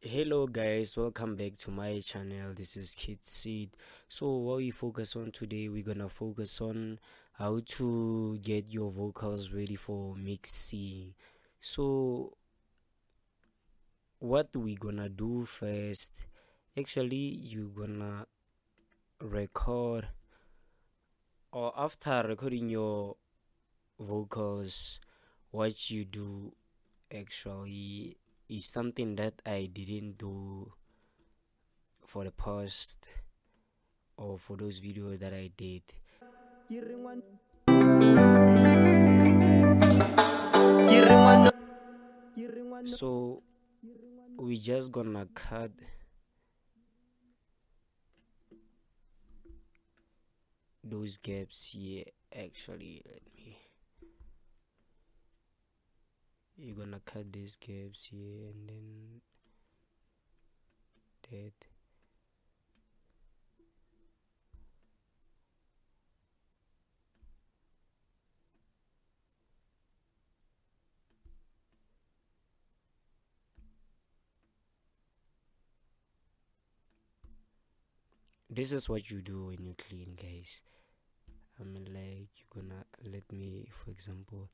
Hello guys, welcome back to my channel. This is Kid Seed. So what we focus on today, we're gonna focus on how to get your vocals ready for mixing. So what we gonna do first, actually you gonna record, or after recording your vocals, what you do actually is something that I didn't do for the past, or for those videos that I did. So we just gonna cut those gaps here. Actually, you're gonna cut these gaps here, and then that. This is what you do when you clean, guys. I mean, like, you're gonna let me, for example,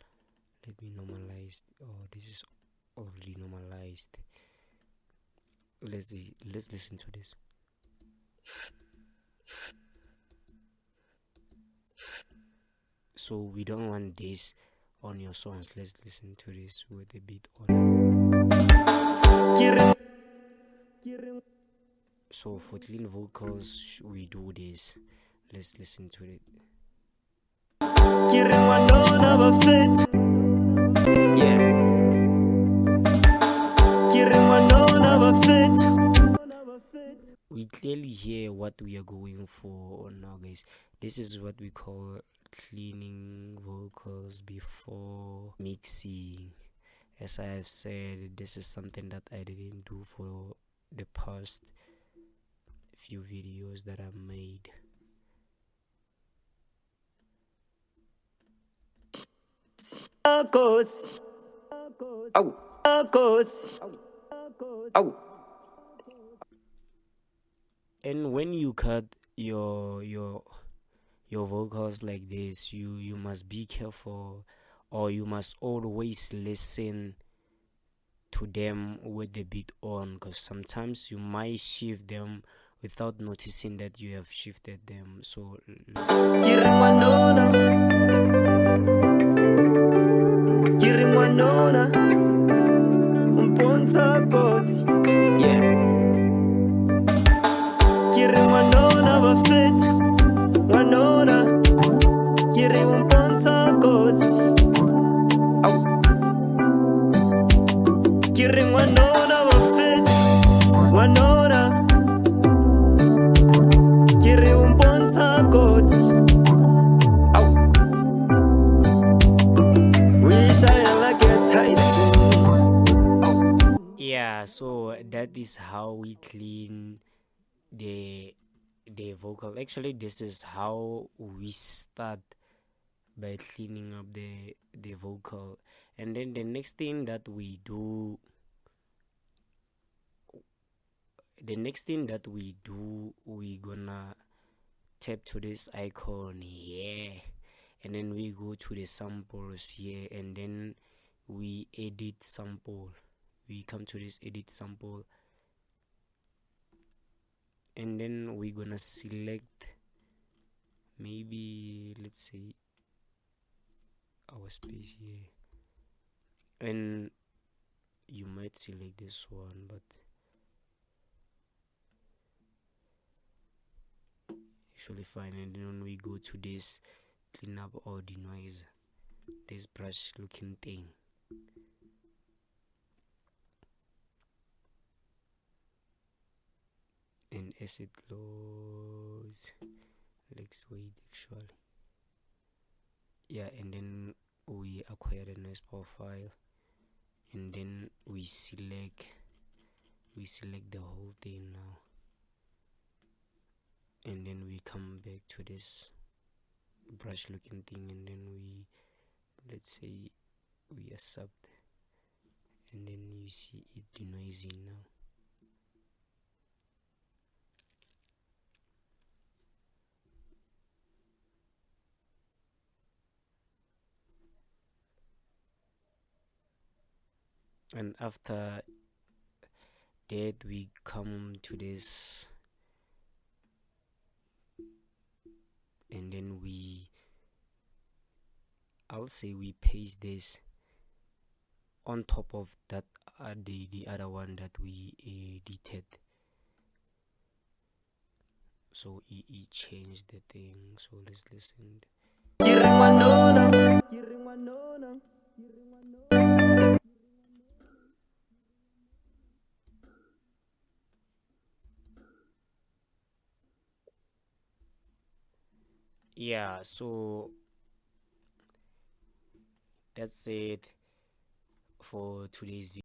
let me normalize. Oh, this is already normalized. Let's see, let's listen to this. So we don't want this on your songs. Let's listen to this with a beat on. So for clean vocals, we do this. Let's listen to it. Yeah. We clearly hear what we are going for now, guys. This is what we call cleaning vocals before mixing. As I have said, this is something that I didn't do for the past few videos that I made. And when you cut your vocals like this, you must be careful, or you must always listen to them with the beat on, because sometimes you might shift them without noticing that you have shifted them. So yeah. Yeah, so that is how we clean the vocal. Actually, this is how we start, by cleaning up the vocal. And then the next thing that we do, we gonna tap to this icon here, and then we go to the samples here, and then we edit sample. We come to this edit sample, and then we're gonna select, maybe let's say, our space here, and you might select this one, but actually fine. And then when we go to this clean up or denoise, this brush looking thing, and as it close, let's wait actually, yeah. And then we acquire the noise profile, and then we select the whole thing now, and then we come back to this brush looking thing, and then we, let's say, we accept, and then you see it denoising now. And after that, we come to this, and then I'll say we paste this on top of that, the other one that we edited. So he changed the thing. So let's listen. Yeah, so that's it for today's video.